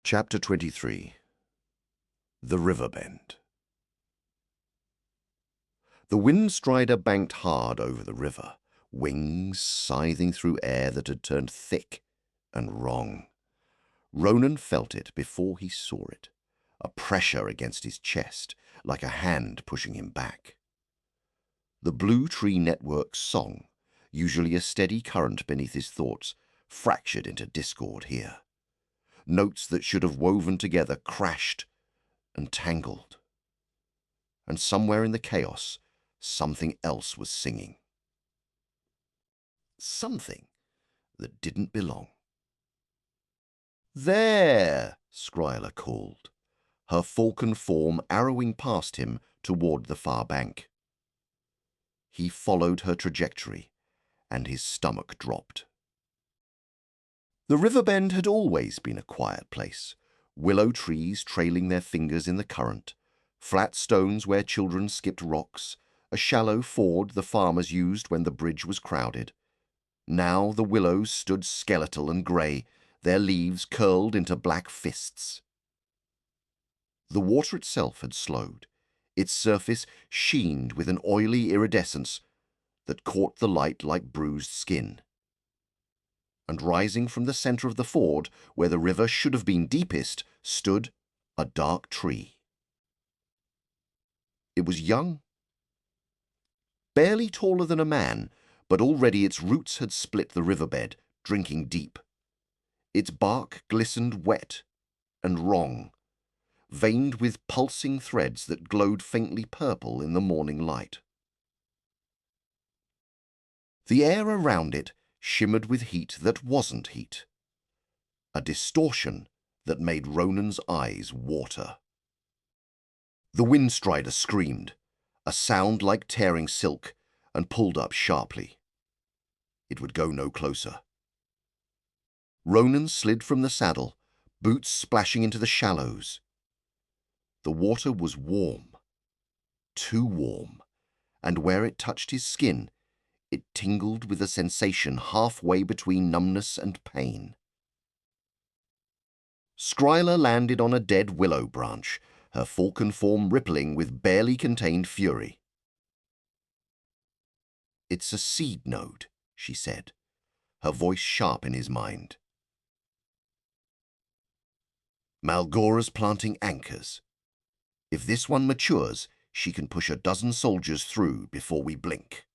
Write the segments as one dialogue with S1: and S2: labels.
S1: Chapter 23. The River Bend. The Windstrider banked hard over the river, wings scything through air that had turned thick and wrong. Ronan felt it before he saw it, a pressure against his chest, like a hand pushing him back. The Blue Tree Network's song, usually a steady current beneath his thoughts, fractured into discord here. Notes that should have woven together crashed and tangled. And somewhere in the chaos, something else was singing. Something that didn't belong. "There!" Skryla called, her falcon form arrowing past him toward the far bank. He followed her trajectory, and his stomach dropped. The river bend had always been a quiet place, willow trees trailing their fingers in the current, flat stones where children skipped rocks, a shallow ford the farmers used when the bridge was crowded. Now the willows stood skeletal and grey, their leaves curled into black fists. The water itself had slowed, its surface sheened with an oily iridescence that caught the light like bruised skin. And rising from the centre of the ford, where the river should have been deepest, stood a dark tree. It was young, barely taller than a man, but already its roots had split the riverbed, drinking deep. Its bark glistened wet and wrong, veined with pulsing threads that glowed faintly purple in the morning light. The air around it shimmered with heat that wasn't heat, a distortion that made Ronan's eyes water. The Windstrider screamed, a sound like tearing silk, and pulled up sharply. It would go no closer. Ronan slid from the saddle, boots splashing into the shallows. The water was warm, too warm, and where it touched his skin, it tingled with a sensation halfway between numbness and pain. Skryla landed on a dead willow branch, her falcon form rippling with barely contained fury. "It's a seed node," she said, her voice sharp in his mind. "Malgora's planting anchors. If this one matures, she can push a dozen soldiers through before we blink.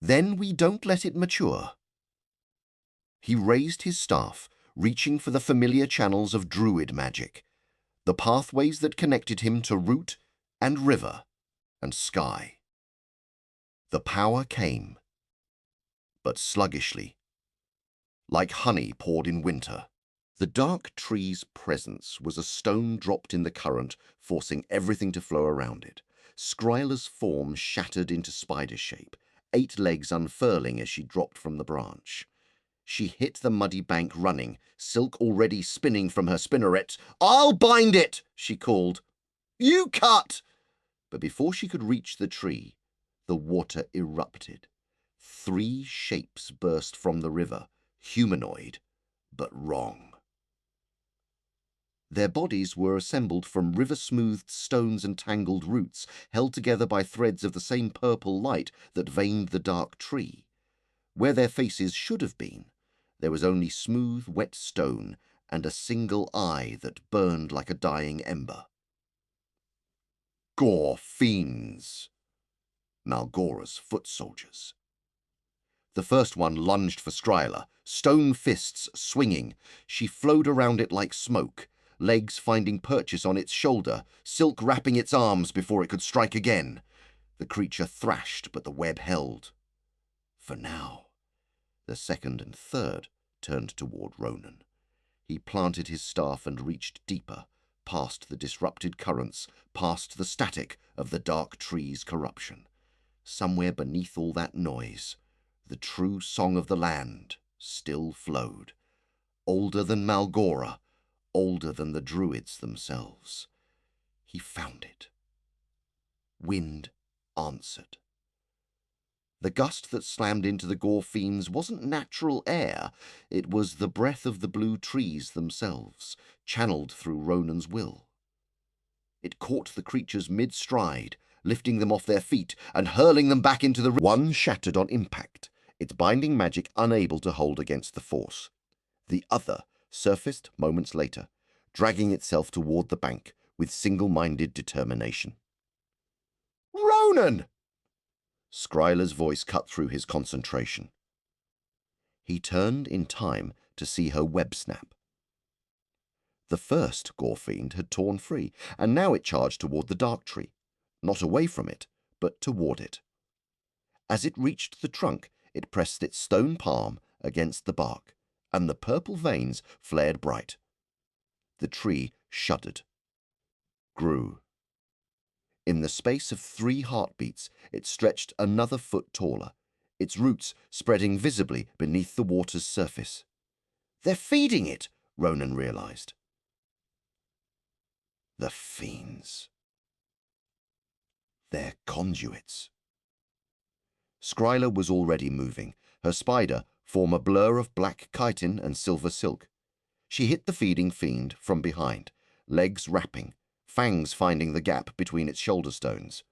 S1: Then we don't let it mature." He raised his staff, reaching for the familiar channels of druid magic, the pathways that connected him to root and river and sky. The power came, but sluggishly, like honey poured in winter. The dark tree's presence was a stone dropped in the current, forcing everything to flow around it. Skryla's form shattered into spider shape, 8 legs unfurling as she dropped from the branch. She hit the muddy bank running, silk already spinning from her spinneret. "I'll bind it!" she called. "You cut!" But before she could reach the tree, the water erupted. 3 shapes burst from the river, humanoid, but wrong. Their bodies were assembled from river-smoothed stones and tangled roots, held together by threads of the same purple light that veined the dark tree. Where their faces should have been, there was only smooth, wet stone and a single eye that burned like a dying ember. Gore Fiends, Malgora's foot soldiers. The first one lunged for Skryla, stone fists swinging. She flowed around it like smoke, legs finding purchase on its shoulder, silk wrapping its arms before it could strike again. The creature thrashed, but the web held. For now. The second and third turned toward Ronan. He planted his staff and reached deeper, past the disrupted currents, past the static of the dark tree's corruption. Somewhere beneath all that noise, the true song of the land still flowed. Older than Malgora, older than the druids themselves. He found it. Wind answered. The gust that slammed into the Gore Fiends wasn't natural air, it was the breath of the blue trees themselves, channeled through Ronan's will. It caught the creatures mid-stride, lifting them off their feet and hurling them back into the river. One shattered on impact, its binding magic unable to hold against the force. The other surfaced moments later, dragging itself toward the bank with single-minded determination. "Ronan!" Skryla's voice cut through his concentration. He turned in time to see her web snap. The first Gore Fiend had torn free, and now it charged toward the dark tree, not away from it, but toward it. As it reached the trunk, it pressed its stone palm against the bark, and the purple veins flared bright. The tree shuddered, grew. In the space of 3 heartbeats, it stretched another foot taller, its roots spreading visibly beneath the water's surface. "They're feeding it," Ronan realized. The fiends. They're conduits. Skryla was already moving, her spider form a blur of black chitin and silver silk. She hit the feeding fiend from behind, legs wrapping, fangs finding the gap between its shoulder stones.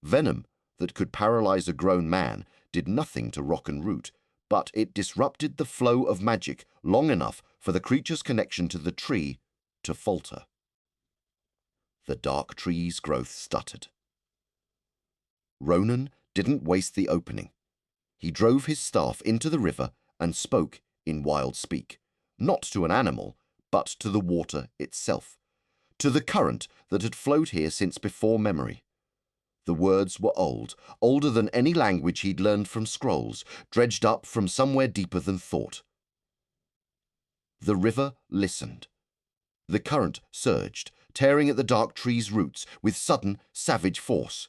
S1: Venom that could paralyze a grown man did nothing to rock and root, but it disrupted the flow of magic long enough for the creature's connection to the tree to falter. The dark tree's growth stuttered. Ronan didn't waste the opening. He drove his staff into the river and spoke in wild speak, not to an animal, but to the water itself, to the current that had flowed here since before memory. The words were old, older than any language he'd learned from scrolls, dredged up from somewhere deeper than thought. The river listened. The current surged, tearing at the dark tree's roots with sudden, savage force.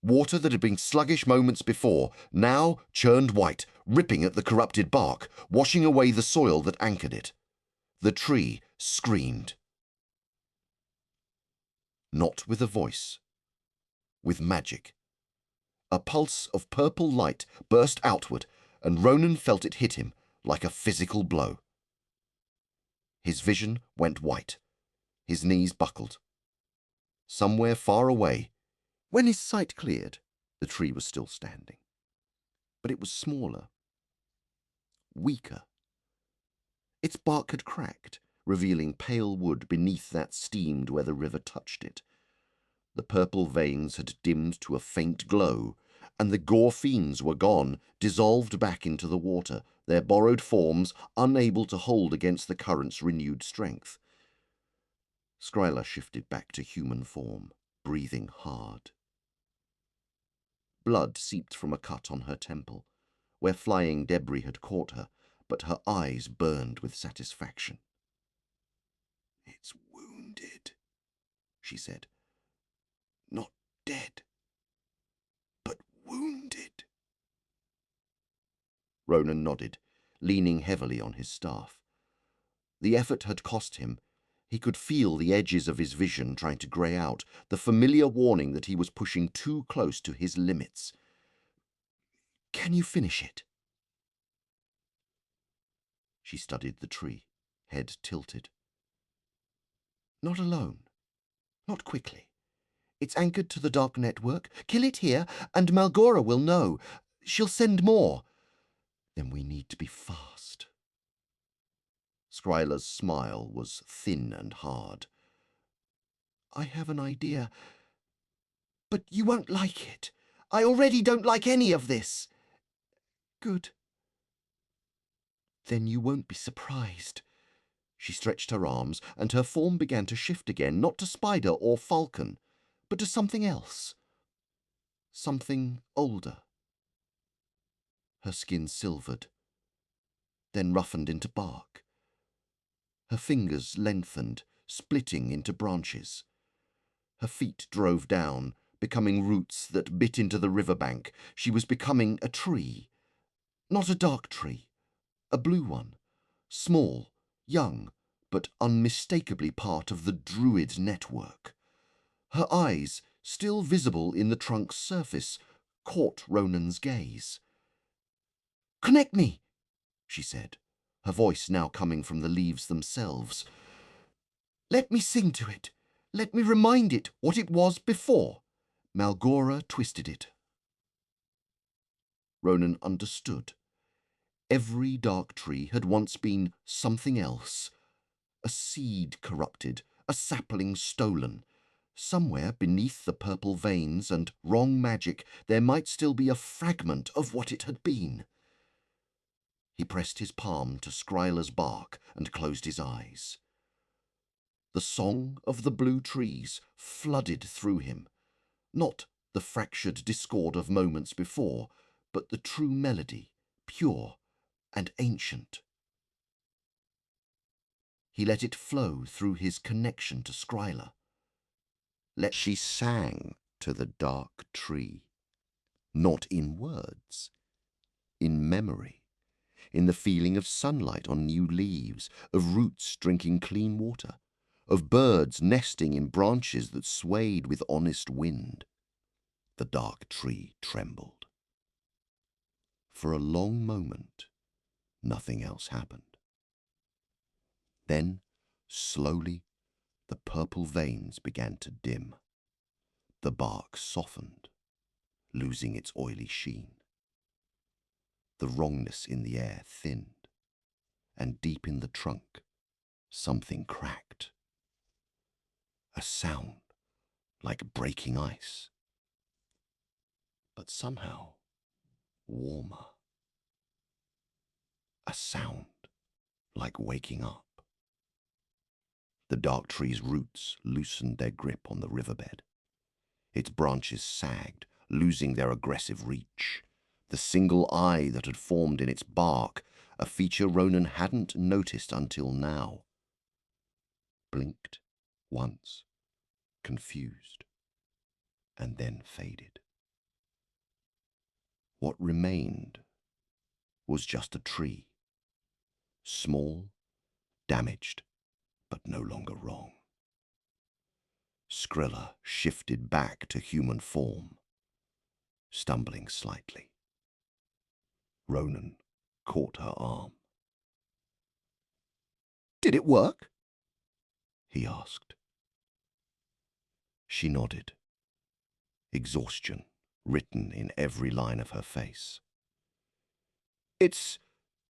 S1: Water that had been sluggish moments before now churned white, ripping at the corrupted bark, washing away the soil that anchored it. The tree screamed. Not with a voice, with magic. A pulse of purple light burst outward, and Ronan felt it hit him like a physical blow. His vision went white. His knees buckled. Somewhere far away, when his sight cleared, the tree was still standing. But it was smaller, weaker. Its bark had cracked, revealing pale wood beneath that steamed where the river touched it. The purple veins had dimmed to a faint glow, and the Gore Fiends were gone, dissolved back into the water, their borrowed forms unable to hold against the current's renewed strength. Skryla shifted back to human form, breathing hard. Blood seeped from a cut on her temple, where flying debris had caught her, but her eyes burned with satisfaction. "It's wounded," she said. "Not dead, but wounded." Ronan nodded, leaning heavily on his staff. The effort had cost him. He could feel the edges of his vision trying to grey out, the familiar warning that he was pushing too close to his limits. "Can you finish it?" She studied the tree, head tilted. "Not alone. Not quickly. It's anchored to the dark network. Kill it here, and Malgora will know. She'll send more. Then we need to be fast." Skryla's smile was thin and hard. "I have an idea. But you won't like it. I already don't like any of this." "Good. Then you won't be surprised." She stretched her arms, and her form began to shift again, not to spider or falcon, but to something else. Something older. Her skin silvered, then roughened into bark. Her fingers lengthened, splitting into branches. Her feet drove down, becoming roots that bit into the riverbank. She was becoming a tree. Not a dark tree, a blue one, small, young, but unmistakably part of the druid network. Her eyes, still visible in the trunk's surface, caught Ronan's gaze. "Connect me," she said, her voice now coming from the leaves themselves. "Let me sing to it. Let me remind it what it was before. Malgora twisted it." Ronan understood. Every dark tree had once been something else. A seed corrupted, a sapling stolen. Somewhere beneath the purple veins and wrong magic there might still be a fragment of what it had been. He pressed his palm to Skryla's bark and closed his eyes. The song of the blue trees flooded through him, not the fractured discord of moments before, but the true melody, pure and ancient. He let it flow through his connection to Skryla. She sang to the dark tree, not in words, in memory, in the feeling of sunlight on new leaves, of roots drinking clean water, of birds nesting in branches that swayed with honest wind. The dark tree trembled. For a long moment, nothing else happened. Then, slowly, the purple veins began to dim. The bark softened, losing its oily sheen. The wrongness in the air thinned, and deep in the trunk, something cracked. A sound like breaking ice, but somehow warmer. A sound like waking up. The dark tree's roots loosened their grip on the riverbed. Its branches sagged, losing their aggressive reach. The single eye that had formed in its bark, a feature Ronan hadn't noticed until now, blinked once, confused, and then faded. What remained was just a tree, small, damaged, but no longer wrong. Skryla shifted back to human form, stumbling slightly. Ronan caught her arm. "Did it work?" he asked. She nodded, exhaustion written in every line of her face. "It's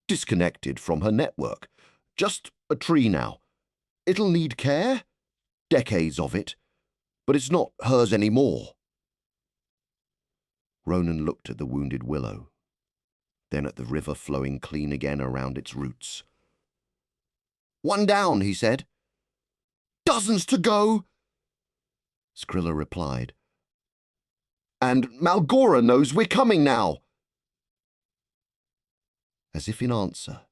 S1: disconnected from her network. Just a tree now. It'll need care, decades of it, but it's not hers anymore." Ronan looked at the wounded willow, then at the river flowing clean again around its roots. "One down," he said. "Dozens to go," Skryla replied. "And Malgora knows we're coming now." As if in answer,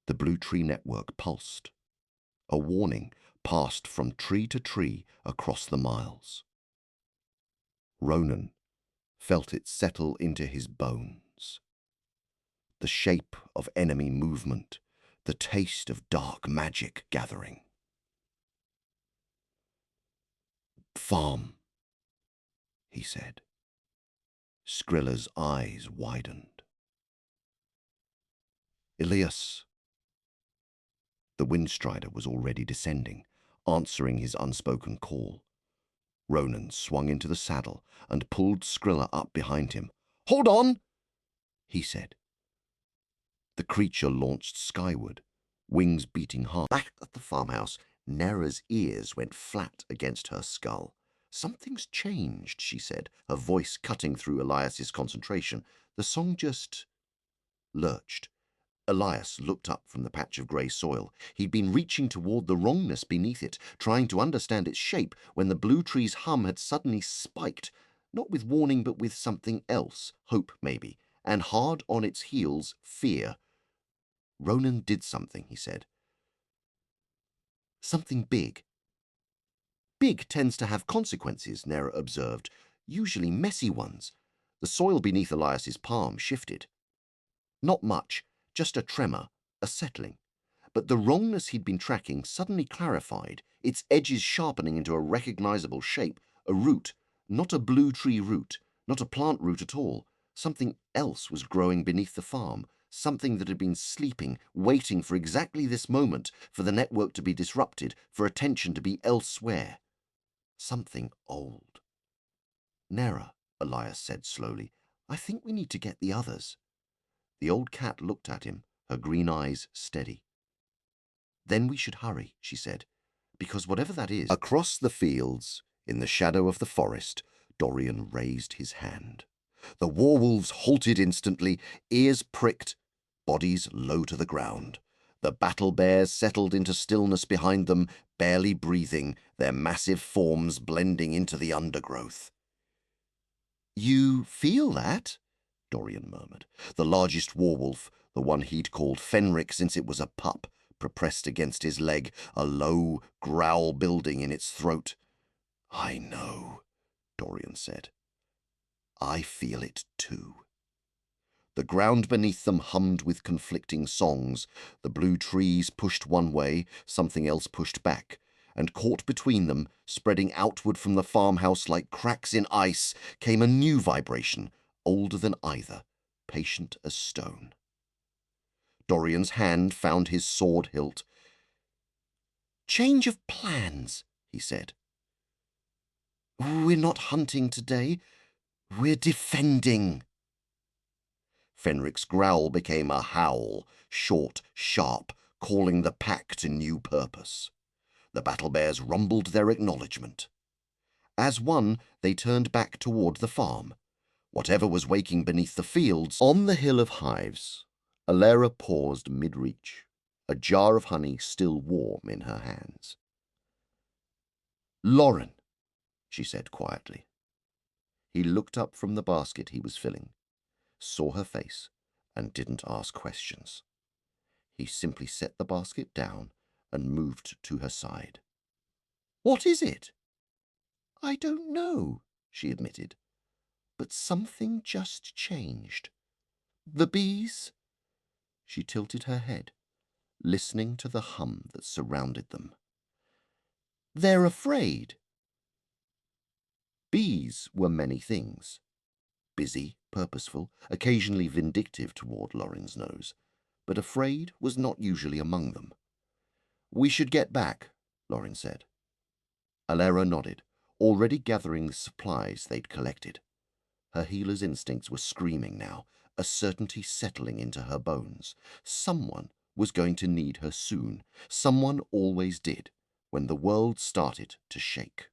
S1: the blue tree network pulsed. A warning passed from tree to tree across the miles. Ronan felt it settle into his bones. The shape of enemy movement, the taste of dark magic gathering. "Farm," he said. Skryla's eyes widened. "Elias." The Windstrider was already descending, answering his unspoken call. Ronan swung into the saddle and pulled Skryla up behind him. "Hold on," he said. The creature launched skyward, wings beating hard. Back at the farmhouse, Nera's ears went flat against her skull. "Something's changed," she said, her voice cutting through Elias's concentration. The song just lurched. Elias looked up from the patch of grey soil. He'd been reaching toward the wrongness beneath it, trying to understand its shape, when the blue tree's hum had suddenly spiked, not with warning but with something else, hope maybe, and hard on its heels, fear. "Ronan did something," he said. "Something big." "Big tends to have consequences," Nera observed, "usually messy ones." The soil beneath Elias's palm shifted. Not much, just a tremor, a settling. But the wrongness he'd been tracking suddenly clarified, its edges sharpening into a recognizable shape, a root, not a blue tree root, Not a plant root at all. Something else was growing beneath the farm, something that had been sleeping, waiting for exactly this moment, for the network to be disrupted, for attention to be elsewhere. Something old. "Nera," Elias said slowly, "I think we need to get the others." The old cat looked at him, her green eyes steady. "Then we should hurry," she said, "because whatever that is—" Across the fields, in the shadow of the forest, Dorian raised his hand. The warwolves halted instantly, ears pricked, bodies low to the ground. The battle bears settled into stillness behind them, barely breathing, their massive forms blending into the undergrowth. "You feel that?" Dorian murmured. The largest warwolf, the one he'd called Fenric since it was a pup, pressed against his leg, a low growl building in its throat. "I know," Dorian said. "I feel it too." The ground beneath them hummed with conflicting songs. The blue trees pushed one way, something else pushed back, and caught between them, spreading outward from the farmhouse like cracks in ice, came a new vibration, older than either, patient as stone. Dorian's hand found his sword hilt. "Change of plans," he said. "We're not hunting today. We're defending." Fenric's growl became a howl, short, sharp, calling the pack to new purpose. The battle bears rumbled their acknowledgement. As one, they turned back toward the farm. Whatever was waking beneath the fields, on the hill of hives, Allera paused mid-reach, a jar of honey still warm in her hands. "Lauren," she said quietly. He looked up from the basket he was filling, saw her face, and didn't ask questions. He simply set the basket down and moved to her side. "What is it?" "I don't know," she admitted, "but something just changed. The bees?" She tilted her head, listening to the hum that surrounded them. "They're afraid." Bees were many things. Busy, purposeful, occasionally vindictive toward Lauren's nose, but afraid was not usually among them. "We should get back," Lauren said. Allera nodded, already gathering the supplies they'd collected. Her healer's instincts were screaming now, a certainty settling into her bones. Someone was going to need her soon. Someone always did, when the world started to shake.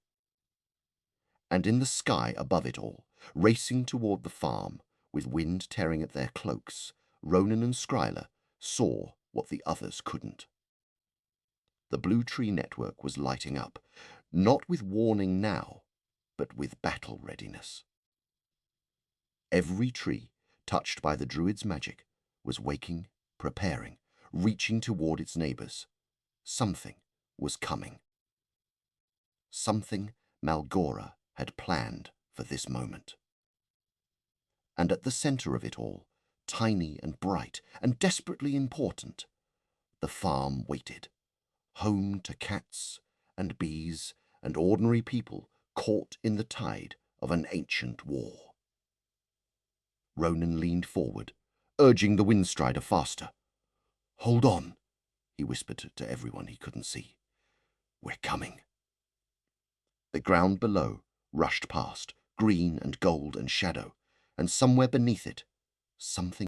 S1: And in the sky above it all, racing toward the farm, with wind tearing at their cloaks, Ronan and Skryla saw what the others couldn't. The blue tree network was lighting up, not with warning now, but with battle readiness. Every tree, touched by the druid's magic, was waking, preparing, reaching toward its neighbors. Something was coming. Something Malgora had planned for this moment. And at the center of it all, tiny and bright and desperately important, the farm waited, home to cats and bees and ordinary people caught in the tide of an ancient war. Ronan leaned forward, urging the Windstrider faster. "Hold on," he whispered to everyone he couldn't see. "We're coming." The ground below rushed past, green and gold and shadow, and somewhere beneath it, something